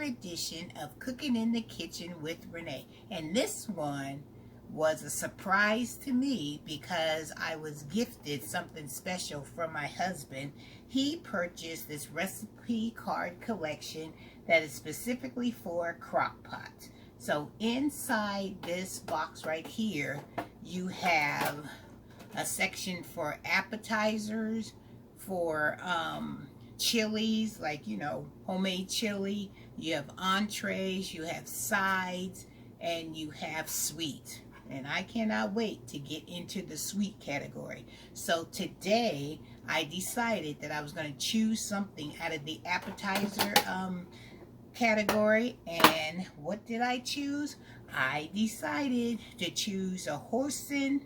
edition of Cooking in the Kitchen with Renee. And this one was a surprise to me because I was gifted something special from my husband. He purchased this recipe card collection that is specifically for crock pots. So inside this box right here, you have a section for appetizers, for chilies, like, you know, homemade chili. You have entrees, you have sides, and you have sweet. And I cannot wait to get into the sweet category. So today I decided that I was going to choose something out of the appetizer category. And what did I choose? I decided to choose a Hoisin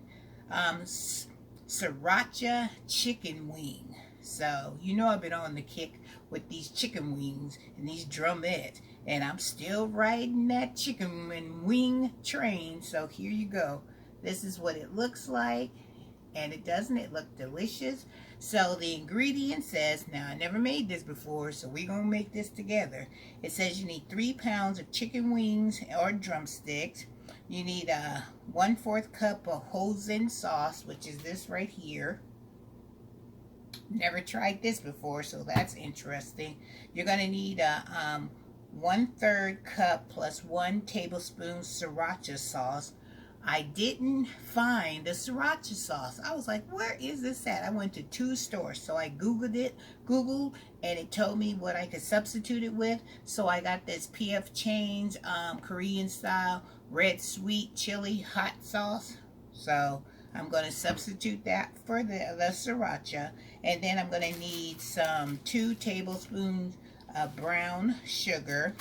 sriracha chicken wing. So you know I've been on the kick with these chicken wings and these drumettes, and I'm still riding that chicken and wing train. So here you go. This is what it looks like, and doesn't it look delicious? So the ingredient says, now I never made this before, so we're gonna make this together. It says you need 3 pounds of chicken wings or drumsticks. You need a 1/4 cup of Hoisin sauce, which is this right here. Never tried this before, so that's interesting. You're going to need a 1/3 cup plus 1 tablespoon sriracha sauce. I didn't find the sriracha sauce. I was like, where is this at? I went to 2 stores, so I Googled, and it told me what I could substitute it with. So I got this P.F. Chang's Korean style red sweet chili hot sauce. So I'm going to substitute that for the sriracha. And then I'm going to need some 2 tablespoons of brown sugar.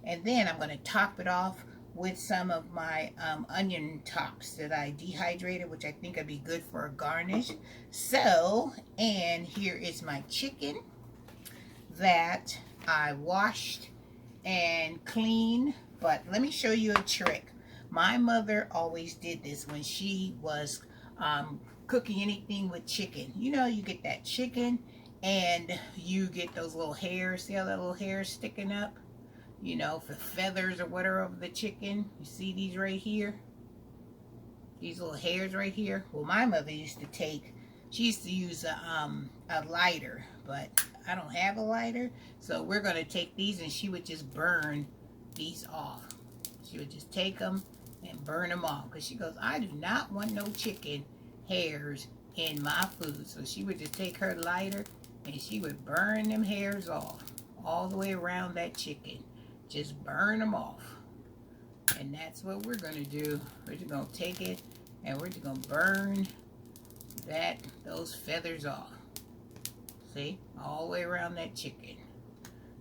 And then I'm going to top it off with some of my onion tops that I dehydrated, which I think would be good for a garnish. So, and here is my chicken that I washed and cleaned. But let me show you a trick. My mother always did this when she was cooking anything with chicken. You know, you get that chicken and you get those little hairs. See how that little hair is sticking up? You know, for feathers or whatever of the chicken. You see these right here? These little hairs right here. Well, my mother used to take, she used to use a lighter, but I don't have a lighter. So we're going to take these, and she would just burn these off. She would just take them and burn them off, because she goes, I do not want no chicken hairs in my food. So she would just take her lighter and she would burn them hairs off all the way around that chicken. Just burn them off. And that's what we're going to do. We're just going to take it and we're just going to burn those feathers off. See? All the way around that chicken.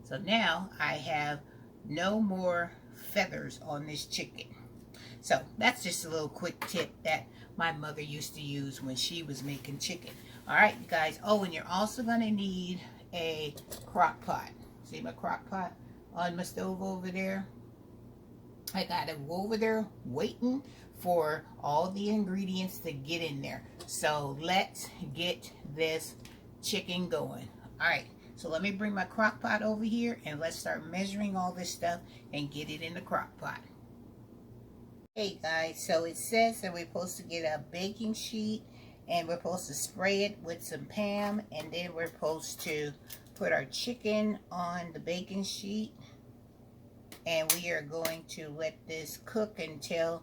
So now I have no more feathers on this chicken. So that's just a little quick tip that my mother used to use when she was making chicken. All right, you guys. Oh, and you're also going to need a crock pot. See my crock pot on my stove over there? I got it over there waiting for all the ingredients to get in there. So let's get this chicken going. All right. So let me bring my crock pot over here and let's start measuring all this stuff and get it in the crock pot. Hey guys, so it says that we're supposed to get a baking sheet and we're supposed to spray it with some Pam, and then we're supposed to put our chicken on the baking sheet, and we are going to let this cook until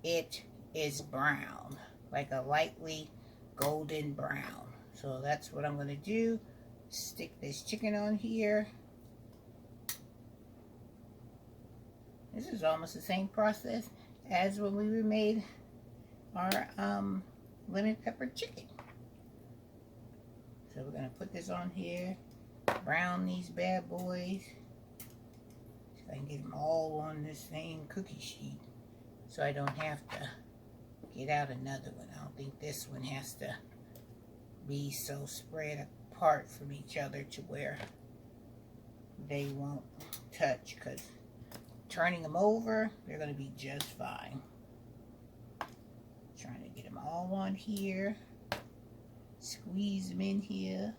it is brown, like a lightly golden brown. So that's what I'm going to do. Stick this chicken on here. This is almost the same process as when we made our lemon pepper chicken. So we're going to put this on here, brown these bad boys, so I can get them all on the same cookie sheet, so I don't have to get out another one. I don't think this one has to be so spread apart from each other to where they won't touch, because turning them over, they're going to be just fine. Trying to get them all on here. Squeeze them in here.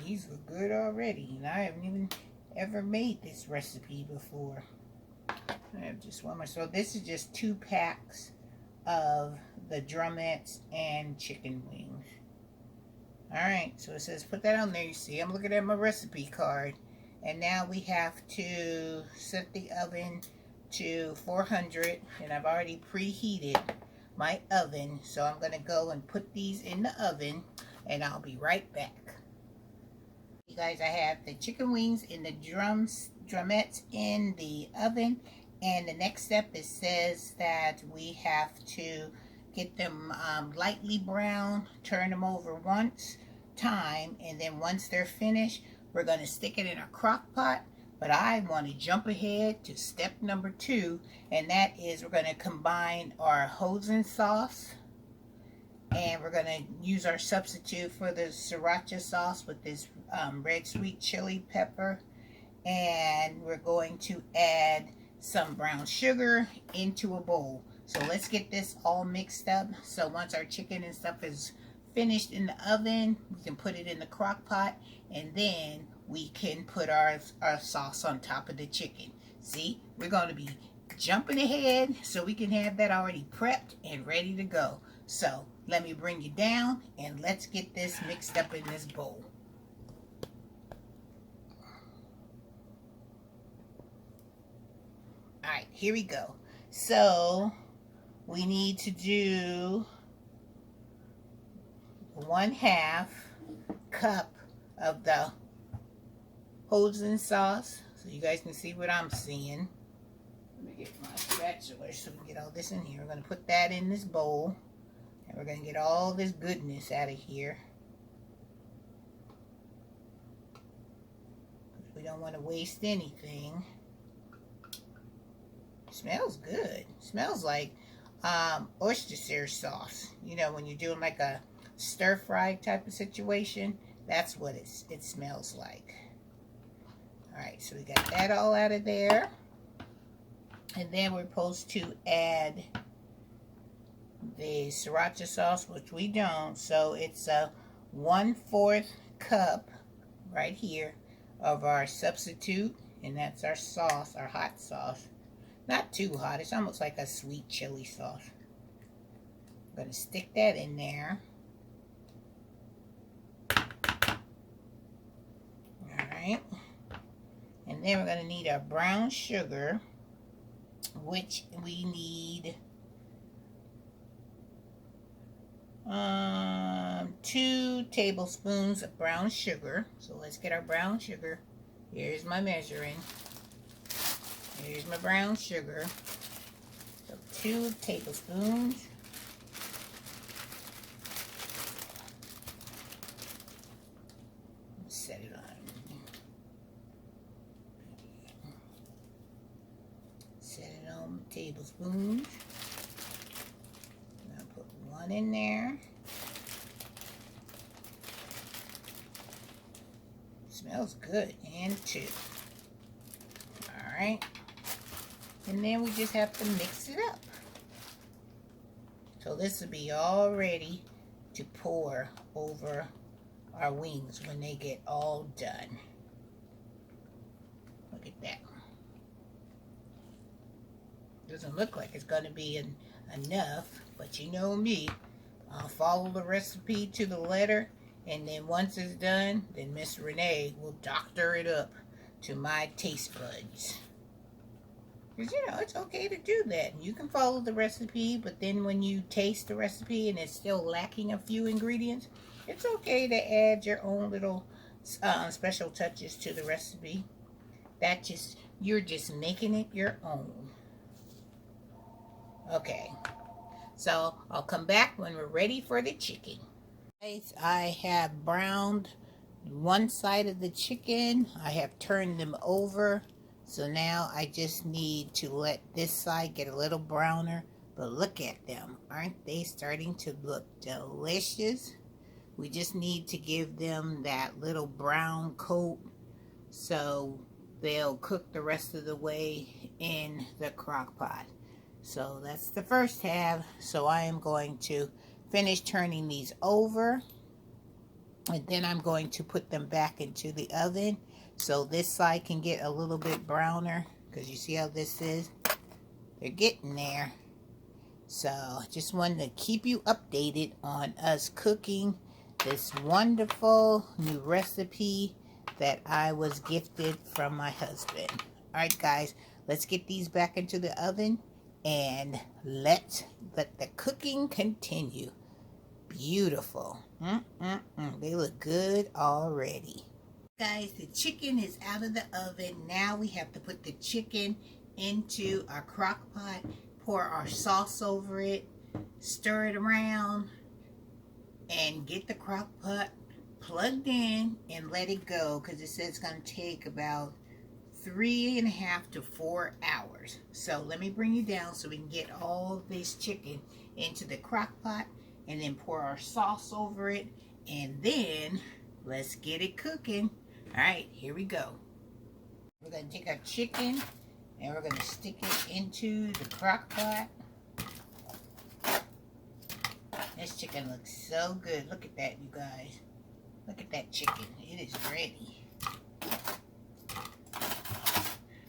These look good already, and I haven't even ever made this recipe before. I have just one more. So this is just 2 packs of the drumettes and chicken wings. Alright, so it says put that on there. You see, I'm looking at my recipe card. And now we have to set the oven to 400. And I've already preheated my oven. So I'm going to go and put these in the oven. And I'll be right back. You guys, I have the chicken wings and the drumettes in the oven. And the next step, it says that we have to get them lightly brown, turn them over once time, and then once they're finished, we're going to stick it in a crock pot. But I want to jump ahead to step number 2, and that is we're going to combine our hoisin sauce, and we're going to use our substitute for the sriracha sauce with this red sweet chili pepper, and we're going to add some brown sugar into a bowl. So let's get this all mixed up. So once our chicken and stuff is finished in the oven, we can put it in the crock pot, and then we can put our sauce on top of the chicken. See, we're going to be jumping ahead so we can have that already prepped and ready to go. So let me bring you down and let's get this mixed up in this bowl. Alright, here we go. So we need to do 1/2 cup of the hoisin sauce, so you guys can see what I'm seeing. Let me get my spatula so we can get all this in here. We're going to put that in this bowl, and we're going to get all this goodness out of here. We don't want to waste anything. Smells good. Smells like Worcestershire sauce. You know, when you're doing like a stir fry type of situation, that's what it smells like. Alright, so we got that all out of there. And then we're supposed to add the sriracha sauce, which we don't. So it's a 1/4 cup right here of our substitute. And that's our sauce, our hot sauce. Not too hot. It's almost like a sweet chili sauce. I'm going to stick that in there. Alright. And then we're going to need our brown sugar, which we need 2 tablespoons of brown sugar. So let's get our brown sugar. Here's my measuring. Here's my brown sugar. So 2 tablespoons. Set it on. Set it on tablespoons. I'll put 1 in there. Smells good. And 2. Alright. And then we just have to mix it up. So this will be all ready to pour over our wings when they get all done. Look at that. Doesn't look like it's going to be enough, but you know me. I'll follow the recipe to the letter, and then once it's done, then Miss Renee will doctor it up to my taste buds. Because, you know, it's okay to do that. You can follow the recipe, but then when you taste the recipe and it's still lacking a few ingredients, it's okay to add your own little special touches to the recipe. You're just making it your own. Okay. So, I'll come back when we're ready for the chicken. I have browned one side of the chicken. I have turned them over. So now I just need to let this side get a little browner. But look at them. Aren't they starting to look delicious? We just need to give them that little brown coat so they'll cook the rest of the way in the crock pot. So that's the first half. So I am going to finish turning these over. And then I'm going to put them back into the oven so this side can get a little bit browner, because you see how this is? They're getting there. So I just wanted to keep you updated on us cooking this wonderful new recipe that I was gifted from my husband. All right, guys, let's get these back into the oven and let the cooking continue. Beautiful. They look good already. Guys, the chicken is out of the oven. Now we have to put the chicken into our crock pot, pour our sauce over it, stir it around, and get the crock pot plugged in and let it go, because it says it's going to take about 3.5 to 4 hours. So let me bring you down so we can get all this chicken into the crock pot and then pour our sauce over it, and then let's get it cooking. All right, here we go. We're going to take our chicken and we're going to stick it into the crock pot. This chicken looks so good. Look at that, you guys. Look at that chicken. It is ready.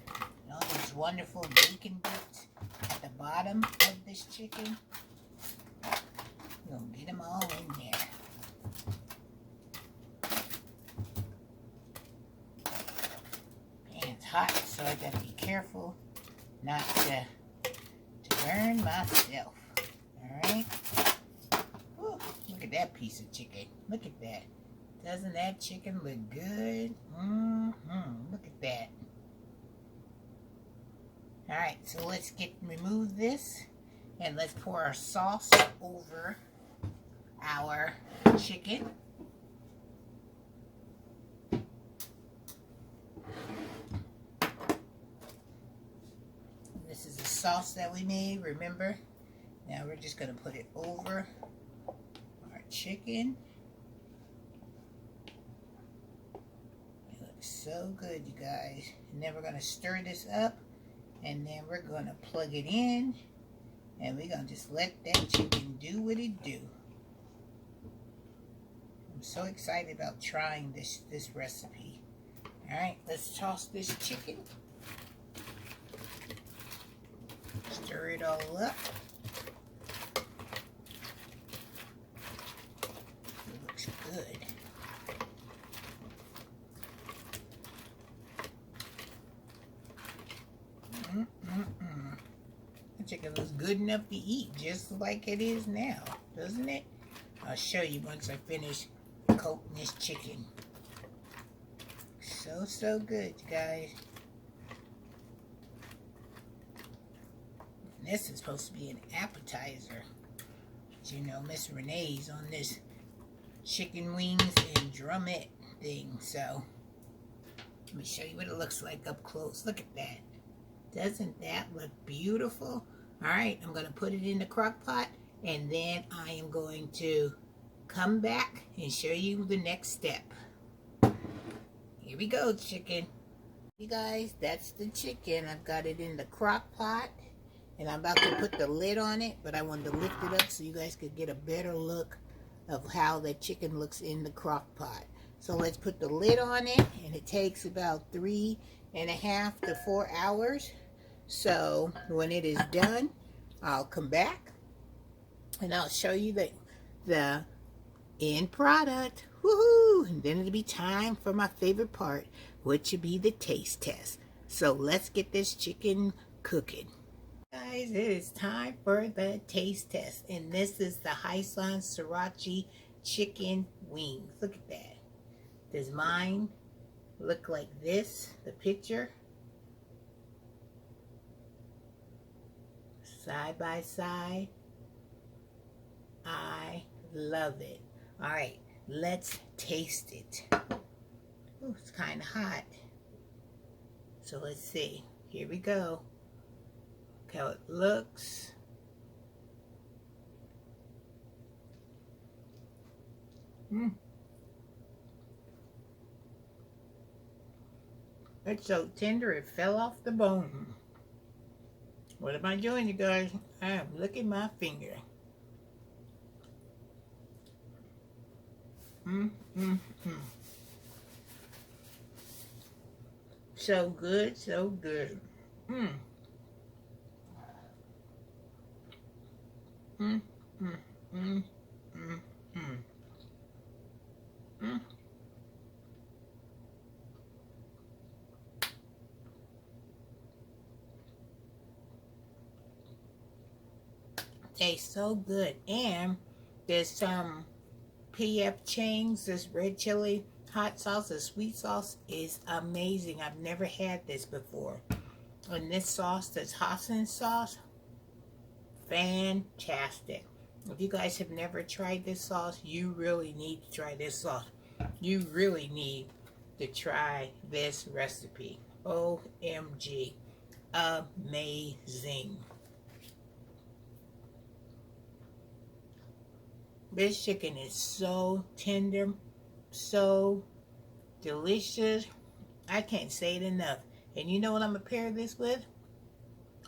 And all these wonderful bacon bits at the bottom of this chicken. We're going to get them all in there. Man, it's hot, so I got to be careful not to burn myself. Alright? Look at that piece of chicken. Look at that. Doesn't that chicken look good? Look at that. Alright, so let's remove this and let's pour our sauce over our chicken. This is the sauce that we made, remember? Now we're just going to put it over our chicken. It looks so good, you guys. And then we're going to stir this up, and then we're going to plug it in, and we're going to just let that chicken do what it do. I'm so excited about trying this recipe. Alright, let's toss this chicken. Stir it all up. It looks good. The chicken looks good enough to eat, just like it is now, doesn't it? I'll show you once I finish coating this chicken. So good, you guys. And this is supposed to be an appetizer. But you know, Miss Renee's on this chicken wings and drumette thing. So let me show you what it looks like up close. Look at that. Doesn't that look beautiful? Alright, I'm going to put it in the crock pot, and then I am going to come back and show you the next step. Here we go, chicken. You guys, that's the chicken. I've got it in the crock pot, and I'm about to put the lid on it, but I wanted to lift it up so you guys could get a better look of how the chicken looks in the crock pot. So let's put the lid on it, and it takes about 3.5 to 4 hours. So when it is done, I'll come back and I'll show you the end product. Woohoo! And then it'll be time for my favorite part, which would be the taste test. So let's get this chicken cooking. Guys, it is time for the taste test. And this is the Garrisonville Sriracha chicken wings. Look at that. Does mine look like this, the picture? Side by side. I love it. All right, let's taste it. Ooh, it's kind of hot. So let's see. Here we go. Look how it looks. It's so tender it fell off the bone. What am I doing, you guys? I am licking my finger. mm, mm, mm. So good, so good. Mm. Mm, mm, mm, mm, mm, mm. Tastes so good. And there's some PF Chang's, this red chili hot sauce, the sweet sauce is amazing. I've never had this before. And this sauce, this Hassan sauce, fantastic. If you guys have never tried this sauce, you really need to try this sauce. You really need to try this recipe. OMG. Amazing. This chicken is so tender, so delicious. I can't say it enough. And you know what I'm going to pair this with?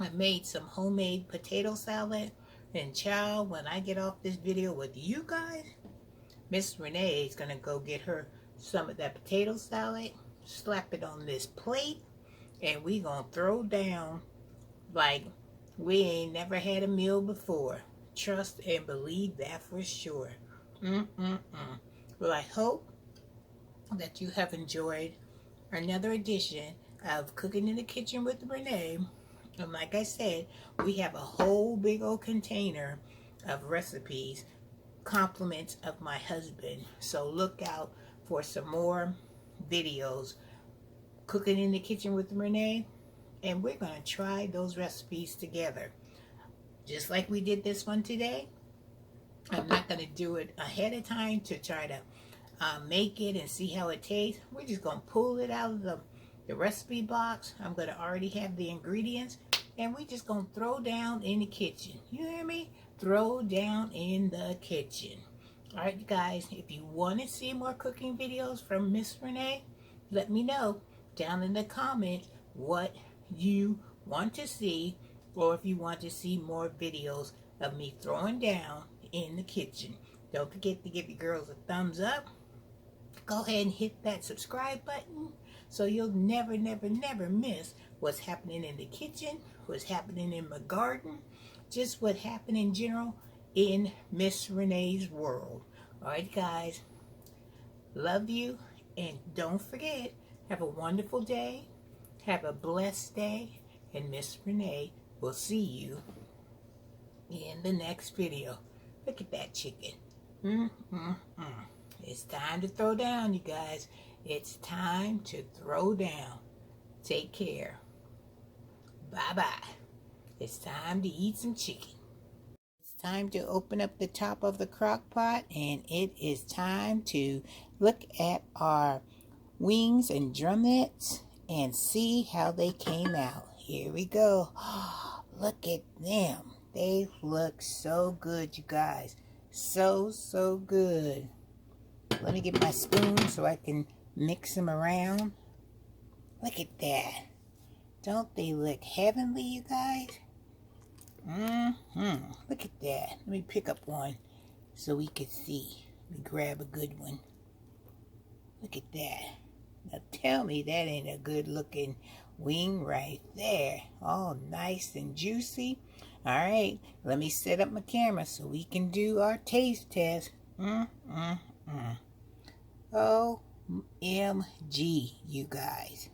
I made some homemade potato salad. And child, when I get off this video with you guys, Miss Renee is going to go get her some of that potato salad, slap it on this plate, and we going to throw down like we ain't never had a meal before. Trust and believe that for sure. Well, I hope that you have enjoyed another edition of Cooking in the Kitchen with Renee. And like I said, we have a whole big old container of recipes, compliments of my husband. So look out for some more videos, Cooking in the Kitchen with Renee. And we're going to try those recipes together. Just like we did this one today. I'm not going to do it ahead of time to try to make it and see how it tastes. We're just going to pull it out of the recipe box. I'm going to already have the ingredients. And we're just going to throw down in the kitchen. You hear me? Throw down in the kitchen. Alright, you guys. If you want to see more cooking videos from Miss Renee, let me know down in the comments what you want to see. Or if you want to see more videos of me throwing down in the kitchen. Don't forget to give your girls a thumbs up. Go ahead and hit that subscribe button so you'll never miss what's happening in the kitchen, what's happening in my garden, just what happened in general in Miss Renee's world. Alright guys, love you, and don't forget, have a wonderful day, have a blessed day, and Miss Renee will see you in the next video. Look at that chicken. It's time to throw down, you guys. It's time to throw down. Take care. Bye-bye. It's time to eat some chicken. It's time to open up the top of the crock pot, and it is time to look at our wings and drumettes and see how they came out. Here we go. Look at them. They look so good, you guys. So good. Let me get my spoon so I can mix them around. Look at that. Don't they look heavenly, you guys? Look at that. Let me pick up one so we can see. Let me grab a good one. Look at that. Now tell me that ain't a good looking wing right there. All nice and juicy. Alright, let me set up my camera so we can do our taste test. OMG, you guys.